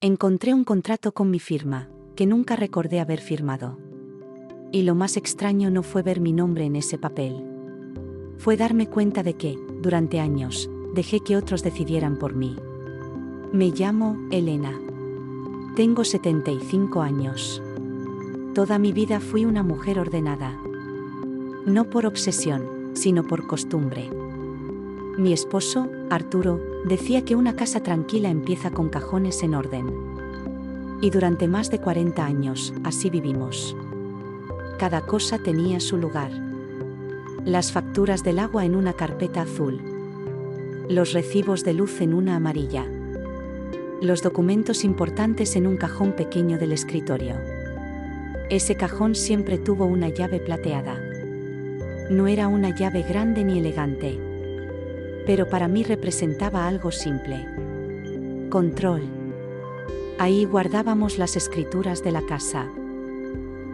Encontré un contrato con mi firma, que nunca recordé haber firmado. Y lo más extraño no fue ver mi nombre en ese papel. Fue darme cuenta de que, durante años, dejé que otros decidieran por mí. Me llamo Elena. Tengo 75 años. Toda mi vida fui una mujer ordenada. No por obsesión, sino por costumbre. Mi esposo, Arturo, decía que una casa tranquila empieza con cajones en orden. Y durante más de 40 años, así vivimos. Cada cosa tenía su lugar. Las facturas del agua en una carpeta azul. Los recibos de luz en una amarilla. Los documentos importantes en un cajón pequeño del escritorio. Ese cajón siempre tuvo una llave plateada. No era una llave grande ni elegante, pero para mí representaba algo simple. Control. Ahí guardábamos las escrituras de la casa.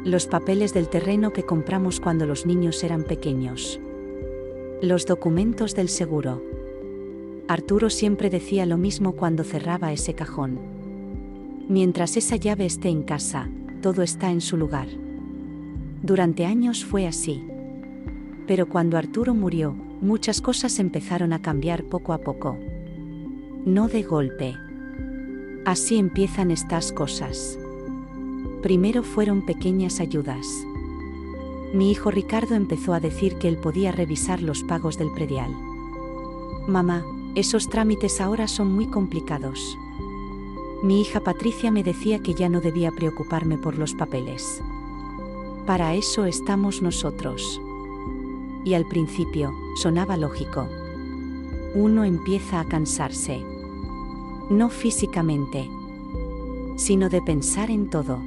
Los papeles del terreno que compramos cuando los niños eran pequeños. Los documentos del seguro. Arturo siempre decía lo mismo cuando cerraba ese cajón. Mientras esa llave esté en casa, todo está en su lugar. Durante años fue así. Pero cuando Arturo murió, muchas cosas empezaron a cambiar poco a poco. No de golpe. Así empiezan estas cosas. Primero fueron pequeñas ayudas. Mi hijo Ricardo empezó a decir que él podía revisar los pagos del predial. Mamá, esos trámites ahora son muy complicados. Mi hija Patricia me decía que ya no debía preocuparme por los papeles. Para eso estamos nosotros. Y al principio, sonaba lógico. Uno empieza a cansarse. No físicamente, sino de pensar en todo.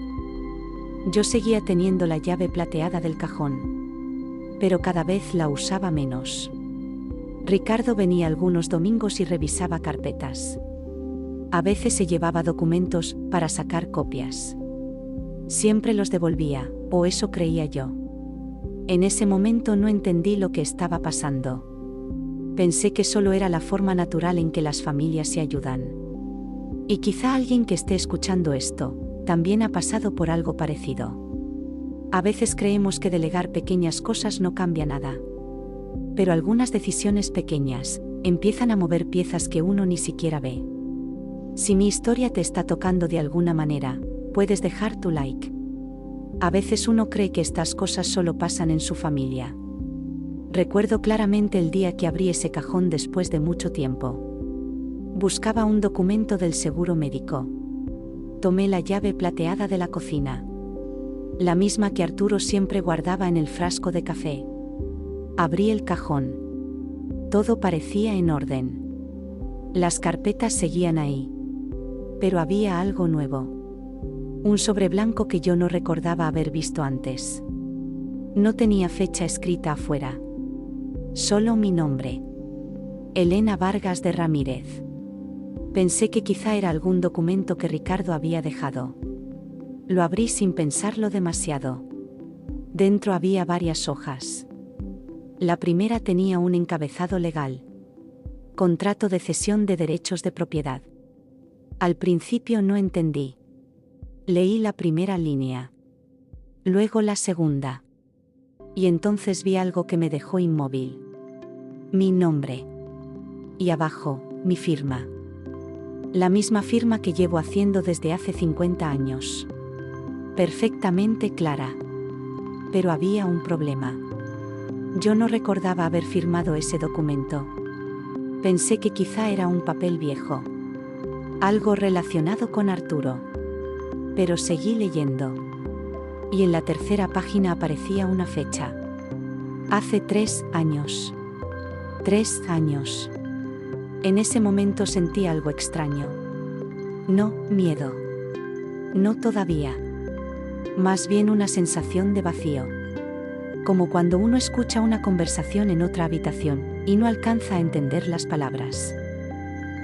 Yo seguía teniendo la llave plateada del cajón, pero cada vez la usaba menos. Ricardo venía algunos domingos y revisaba carpetas. A veces se llevaba documentos para sacar copias. Siempre los devolvía, o eso creía yo. En ese momento no entendí lo que estaba pasando. Pensé que solo era la forma natural en que las familias se ayudan. Y quizá alguien que esté escuchando esto, también ha pasado por algo parecido. A veces creemos que delegar pequeñas cosas no cambia nada. Pero algunas decisiones pequeñas empiezan a mover piezas que uno ni siquiera ve. Si mi historia te está tocando de alguna manera, puedes dejar tu like. A veces uno cree que estas cosas solo pasan en su familia. Recuerdo claramente el día que abrí ese cajón después de mucho tiempo. Buscaba un documento del seguro médico. Tomé la llave plateada de la cocina. La misma que Arturo siempre guardaba en el frasco de café. Abrí el cajón. Todo parecía en orden. Las carpetas seguían ahí. Pero había algo nuevo. Un sobre blanco que yo no recordaba haber visto antes. No tenía fecha escrita afuera. Solo mi nombre. Elena Vargas de Ramírez. Pensé que quizá era algún documento que Ricardo había dejado. Lo abrí sin pensarlo demasiado. Dentro había varias hojas. La primera tenía un encabezado legal. Contrato de cesión de derechos de propiedad. Al principio no entendí. Leí la primera línea. Luego la segunda. Y entonces vi algo que me dejó inmóvil. Mi nombre. Y abajo, mi firma. La misma firma que llevo haciendo desde hace 50 años. Perfectamente clara. Pero había un problema. Yo no recordaba haber firmado ese documento. Pensé que quizá era un papel viejo. Algo relacionado con Arturo. Pero seguí leyendo. Y en la tercera página aparecía una fecha. Hace 3 años. 3 años. En ese momento sentí algo extraño. No miedo. No todavía. Más bien una sensación de vacío. Como cuando uno escucha una conversación en otra habitación y no alcanza a entender las palabras.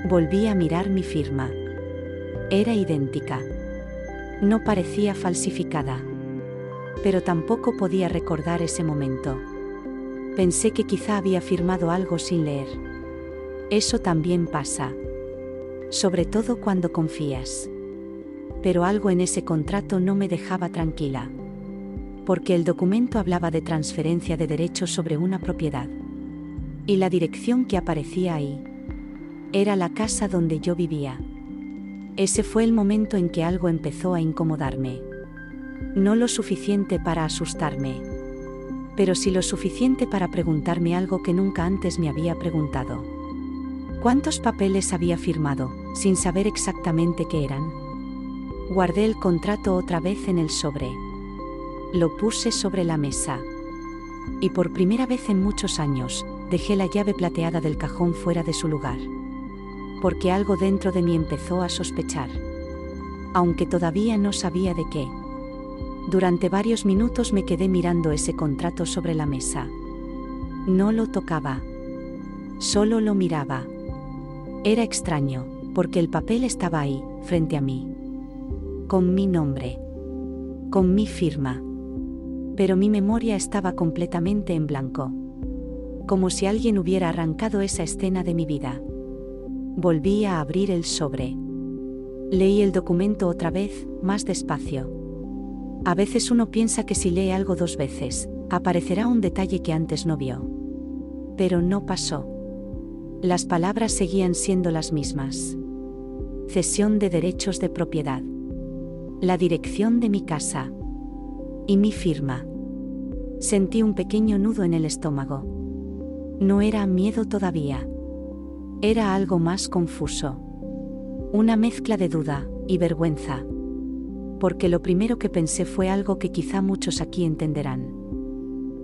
Volví a mirar mi firma. Era idéntica. No parecía falsificada. Pero tampoco podía recordar ese momento. Pensé que quizá había firmado algo sin leer. Eso también pasa. Sobre todo cuando confías. Pero algo en ese contrato no me dejaba tranquila. Porque el documento hablaba de transferencia de derechos sobre una propiedad. Y la dirección que aparecía ahí era la casa donde yo vivía. Ese fue el momento en que algo empezó a incomodarme. No lo suficiente para asustarme, pero sí lo suficiente para preguntarme algo que nunca antes me había preguntado. ¿Cuántos papeles había firmado, sin saber exactamente qué eran? Guardé el contrato otra vez en el sobre. Lo puse sobre la mesa. Y por primera vez en muchos años, dejé la llave plateada del cajón fuera de su lugar. Porque algo dentro de mí empezó a sospechar. Aunque todavía no sabía de qué. Durante varios minutos me quedé mirando ese contrato sobre la mesa. No lo tocaba. Solo lo miraba. Era extraño, porque el papel estaba ahí, frente a mí. Con mi nombre. Con mi firma. Pero mi memoria estaba completamente en blanco. Como si alguien hubiera arrancado esa escena de mi vida. Volví a abrir el sobre. Leí el documento otra vez, más despacio. A veces uno piensa que si lee algo 2 veces, aparecerá un detalle que antes no vio. Pero no pasó. Las palabras seguían siendo las mismas. Cesión de derechos de propiedad. La dirección de mi casa. Y mi firma. Sentí un pequeño nudo en el estómago. No era miedo todavía. Era algo más confuso. Una mezcla de duda y vergüenza. Porque lo primero que pensé fue algo que quizá muchos aquí entenderán.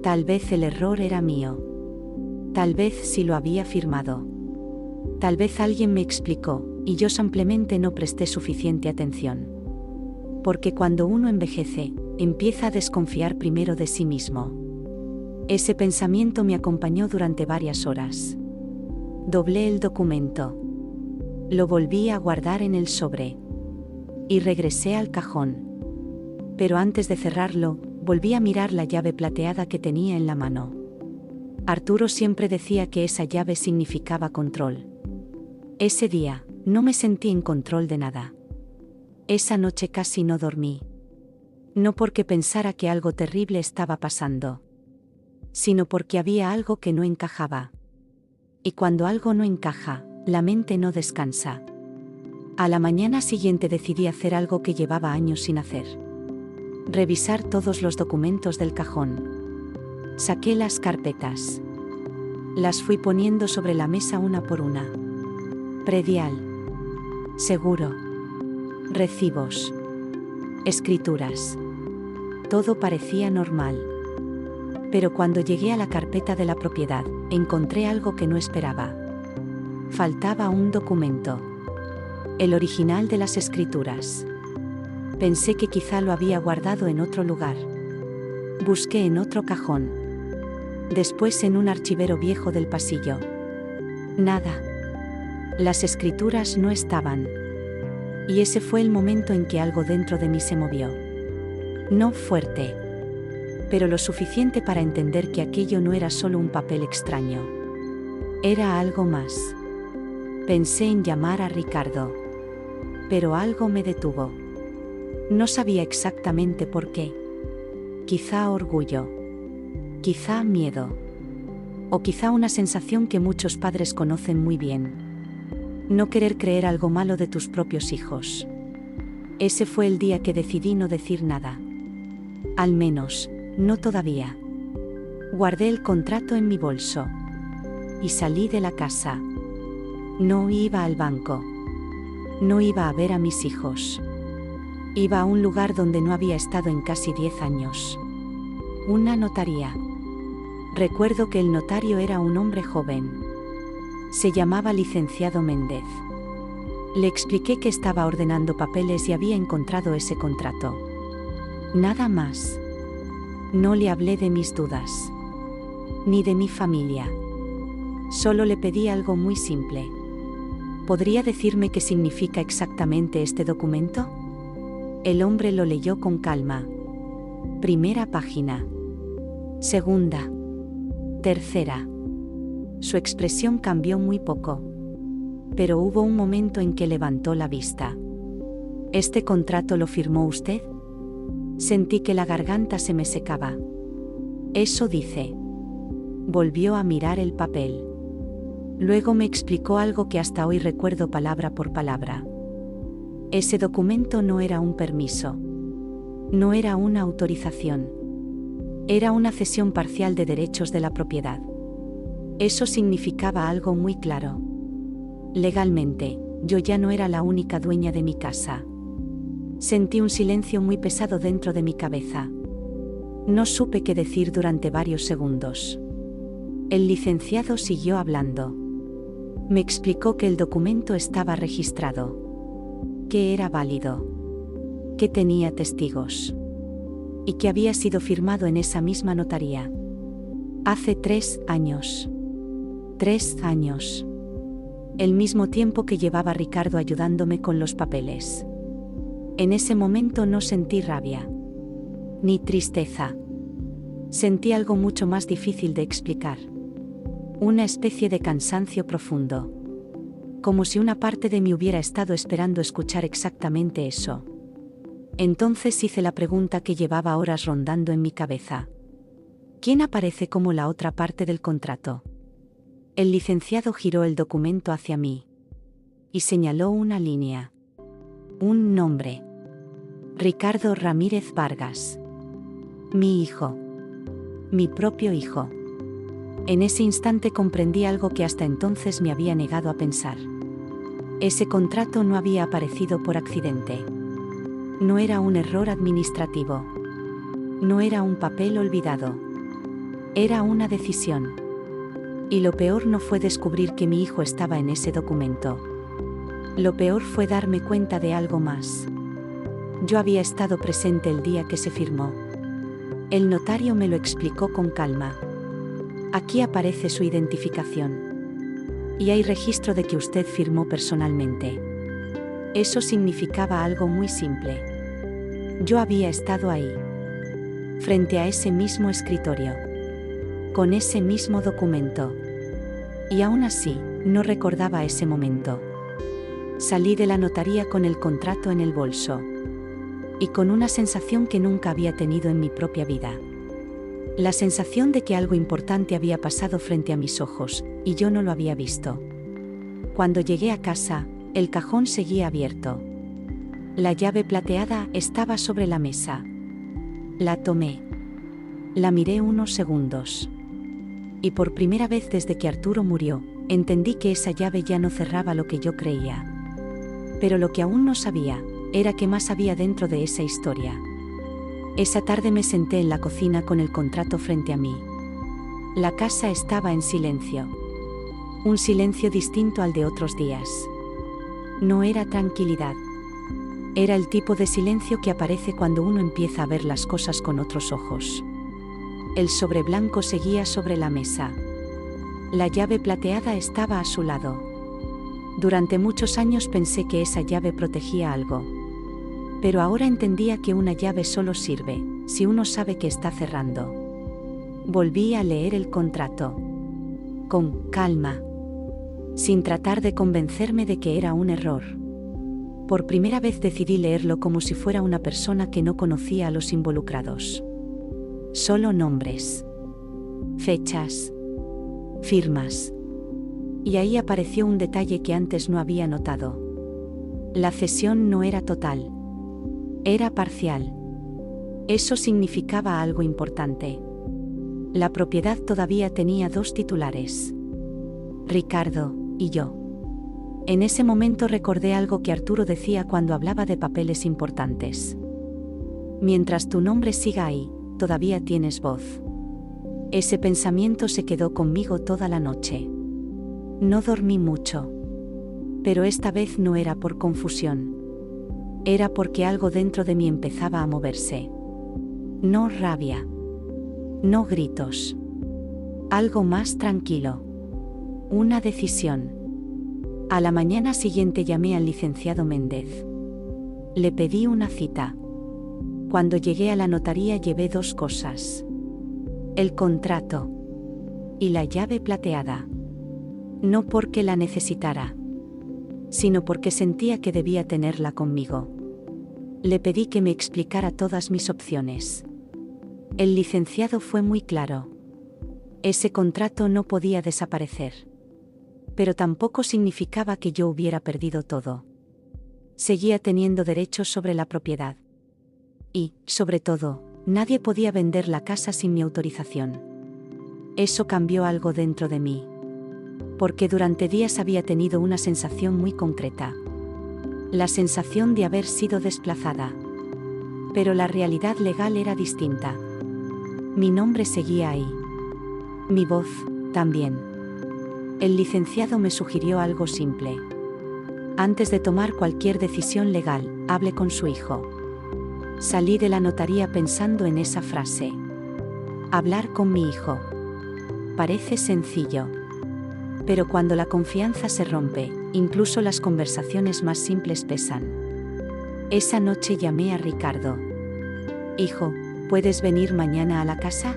Tal vez el error era mío. Tal vez sí lo había firmado. Tal vez alguien me explicó, y yo simplemente no presté suficiente atención. Porque cuando uno envejece, empieza a desconfiar primero de sí mismo. Ese pensamiento me acompañó durante varias horas. Doblé el documento. Lo volví a guardar en el sobre. Y regresé al cajón. Pero antes de cerrarlo, volví a mirar la llave plateada que tenía en la mano. Arturo siempre decía que esa llave significaba control. Ese día, no me sentí en control de nada. Esa noche casi no dormí. No porque pensara que algo terrible estaba pasando, sino porque había algo que no encajaba. Y cuando algo no encaja, la mente no descansa. A la mañana siguiente decidí hacer algo que llevaba años sin hacer. Revisar todos los documentos del cajón. Saqué las carpetas. Las fui poniendo sobre la mesa una por una. Predial. Seguro. Recibos. Escrituras. Todo parecía normal. Pero cuando llegué a la carpeta de la propiedad, encontré algo que no esperaba. Faltaba un documento. El original de las escrituras. Pensé que quizá lo había guardado en otro lugar. Busqué en otro cajón. Después en un archivero viejo del pasillo. Nada. Las escrituras no estaban. Y ese fue el momento en que algo dentro de mí se movió. No fuerte. Pero lo suficiente para entender que aquello no era solo un papel extraño. Era algo más. Pensé en llamar a Ricardo. Pero algo me detuvo. No sabía exactamente por qué. Quizá orgullo. Quizá miedo. O quizá una sensación que muchos padres conocen muy bien. No querer creer algo malo de tus propios hijos. Ese fue el día que decidí no decir nada. Al menos, no todavía. Guardé el contrato en mi bolso. Y salí de la casa. No iba al banco. No iba a ver a mis hijos. Iba a un lugar donde no había estado en casi 10 años. Una notaría. Recuerdo que el notario era un hombre joven. Se llamaba licenciado Méndez. Le expliqué que estaba ordenando papeles y había encontrado ese contrato. Nada más. No le hablé de mis dudas. Ni de mi familia. Solo le pedí algo muy simple. ¿Podría decirme qué significa exactamente este documento? El hombre lo leyó con calma. Primera página. Segunda. Tercera. Su expresión cambió muy poco. Pero hubo un momento en que levantó la vista. ¿Este contrato lo firmó usted? Sentí que la garganta se me secaba. Eso dice. Volvió a mirar el papel. Luego me explicó algo que hasta hoy recuerdo palabra por palabra. Ese documento no era un permiso. No era una autorización. Era una cesión parcial de derechos de la propiedad. Eso significaba algo muy claro. Legalmente, yo ya no era la única dueña de mi casa. Sentí un silencio muy pesado dentro de mi cabeza. No supe qué decir durante varios segundos. El licenciado siguió hablando. Me explicó que el documento estaba registrado, que era válido, que tenía testigos y que había sido firmado en esa misma notaría. Hace 3 años. 3 años. El mismo tiempo que llevaba Ricardo ayudándome con los papeles. En ese momento no sentí rabia, ni tristeza. Sentí algo mucho más difícil de explicar. Una especie de cansancio profundo. Como si una parte de mí hubiera estado esperando escuchar exactamente eso. Entonces hice la pregunta que llevaba horas rondando en mi cabeza. ¿Quién aparece como la otra parte del contrato? El licenciado giró el documento hacia mí y señaló una línea. Un nombre. Ricardo Ramírez Vargas. Mi hijo. Mi propio hijo. En ese instante comprendí algo que hasta entonces me había negado a pensar. Ese contrato no había aparecido por accidente. No era un error administrativo. No era un papel olvidado. Era una decisión. Y lo peor no fue descubrir que mi hijo estaba en ese documento. Lo peor fue darme cuenta de algo más. Yo había estado presente el día que se firmó. El notario me lo explicó con calma. Aquí aparece su identificación. Y hay registro de que usted firmó personalmente. Eso significaba algo muy simple. Yo había estado ahí. Frente a ese mismo escritorio. Con ese mismo documento. Y aún así, no recordaba ese momento. Salí de la notaría con el contrato en el bolso. Y con una sensación que nunca había tenido en mi propia vida. La sensación de que algo importante había pasado frente a mis ojos, y yo no lo había visto. Cuando llegué a casa, el cajón seguía abierto. La llave plateada estaba sobre la mesa. La tomé. La miré unos segundos. Y por primera vez desde que Arturo murió, entendí que esa llave ya no cerraba lo que yo creía. Pero lo que aún no sabía, era qué más había dentro de esa historia. Esa tarde me senté en la cocina con el contrato frente a mí. La casa estaba en silencio. Un silencio distinto al de otros días. No era tranquilidad. Era el tipo de silencio que aparece cuando uno empieza a ver las cosas con otros ojos. El sobre blanco seguía sobre la mesa. La llave plateada estaba a su lado. Durante muchos años pensé que esa llave protegía algo. Pero ahora entendía que una llave solo sirve si uno sabe que está cerrando. Volví a leer el contrato. Con calma. Sin tratar de convencerme de que era un error. Por primera vez decidí leerlo como si fuera una persona que no conocía a los involucrados. Solo nombres. Fechas. Firmas. Y ahí apareció un detalle que antes no había notado. La cesión no era total. Era parcial. Eso significaba algo importante. La propiedad todavía tenía 2 titulares. Ricardo y yo. En ese momento recordé algo que Arturo decía cuando hablaba de papeles importantes. Mientras tu nombre siga ahí, todavía tienes voz. Ese pensamiento se quedó conmigo toda la noche. No dormí mucho. Pero esta vez no era por confusión. Era porque algo dentro de mí empezaba a moverse. No rabia. No gritos. Algo más tranquilo. Una decisión. A la mañana siguiente llamé al licenciado Méndez. Le pedí una cita. Cuando llegué a la notaría llevé 2 cosas. El contrato. Y la llave plateada. No porque la necesitara, sino porque sentía que debía tenerla conmigo. Le pedí que me explicara todas mis opciones. El licenciado fue muy claro. Ese contrato no podía desaparecer. Pero tampoco significaba que yo hubiera perdido todo. Seguía teniendo derechos sobre la propiedad. Y, sobre todo, nadie podía vender la casa sin mi autorización. Eso cambió algo dentro de mí. Porque durante días había tenido una sensación muy concreta. La sensación de haber sido desplazada. Pero la realidad legal era distinta. Mi nombre seguía ahí. Mi voz, también. El licenciado me sugirió algo simple. Antes de tomar cualquier decisión legal, hable con su hijo. Salí de la notaría pensando en esa frase. Hablar con mi hijo. Parece sencillo. Pero cuando la confianza se rompe, incluso las conversaciones más simples pesan. Esa noche llamé a Ricardo. Hijo, ¿puedes venir mañana a la casa?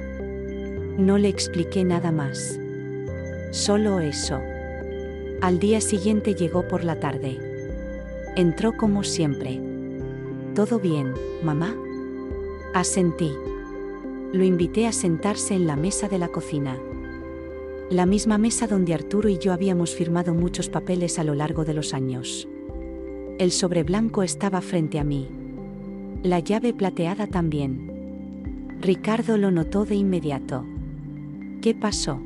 No le expliqué nada más. Solo eso. Al día siguiente llegó por la tarde. Entró como siempre. ¿Todo bien, mamá? Asentí. Lo invité a sentarse en la mesa de la cocina. La misma mesa donde Arturo y yo habíamos firmado muchos papeles a lo largo de los años. El sobre blanco estaba frente a mí. La llave plateada también. Ricardo lo notó de inmediato. ¿Qué pasó?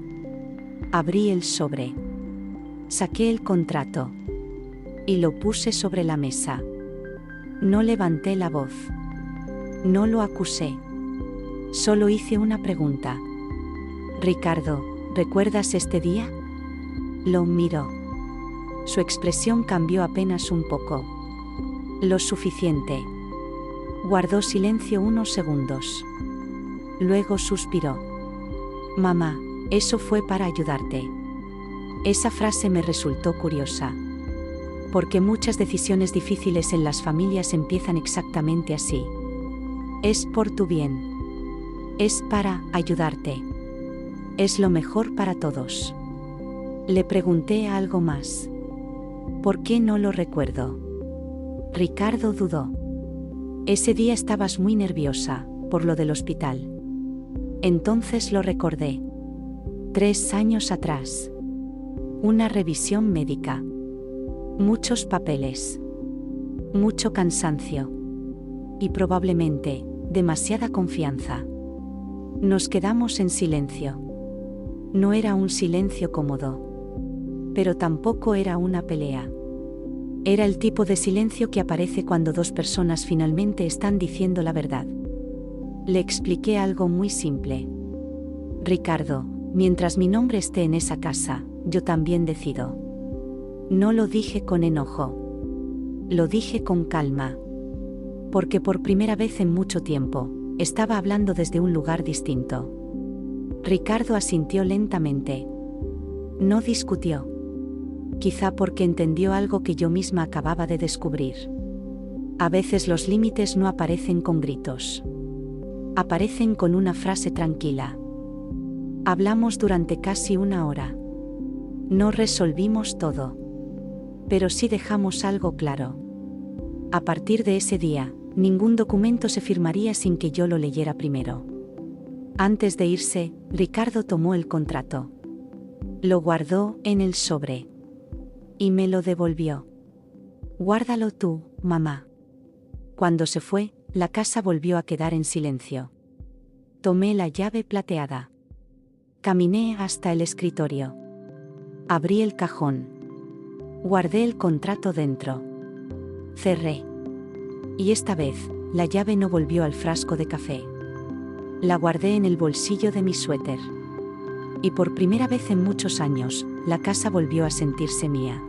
Abrí el sobre. Saqué el contrato. Y lo puse sobre la mesa. No levanté la voz. No lo acusé. Solo hice una pregunta. Ricardo, ¿recuerdas este día? Lo miró. Su expresión cambió apenas un poco. Lo suficiente. Guardó silencio unos segundos. Luego suspiró. Mamá, eso fue para ayudarte. Esa frase me resultó curiosa. Porque muchas decisiones difíciles en las familias empiezan exactamente así. Es por tu bien. Es para ayudarte. Es lo mejor para todos. Le pregunté algo más. ¿Por qué no lo recuerdo? Ricardo dudó. Ese día estabas muy nerviosa, por lo del hospital. Entonces lo recordé. 3 años atrás. Una revisión médica. Muchos papeles. Mucho cansancio. Y probablemente, demasiada confianza. Nos quedamos en silencio. No era un silencio cómodo. Pero tampoco era una pelea. Era el tipo de silencio que aparece cuando dos personas finalmente están diciendo la verdad. Le expliqué algo muy simple. Ricardo, mientras mi nombre esté en esa casa, yo también decido. No lo dije con enojo. Lo dije con calma. Porque por primera vez en mucho tiempo, estaba hablando desde un lugar distinto. Ricardo asintió lentamente. No discutió. Quizá porque entendió algo que yo misma acababa de descubrir. A veces los límites no aparecen con gritos. Aparecen con una frase tranquila. Hablamos durante casi 1 hora. No resolvimos todo. Pero sí dejamos algo claro. A partir de ese día, ningún documento se firmaría sin que yo lo leyera primero. Antes de irse, Ricardo tomó el contrato. Lo guardó en el sobre. Y me lo devolvió. Guárdalo tú, mamá. Cuando se fue, la casa volvió a quedar en silencio. Tomé la llave plateada. Caminé hasta el escritorio. Abrí el cajón. Guardé el contrato dentro. Cerré. Y esta vez, la llave no volvió al frasco de café. La guardé en el bolsillo de mi suéter. Y por primera vez en muchos años, la casa volvió a sentirse mía.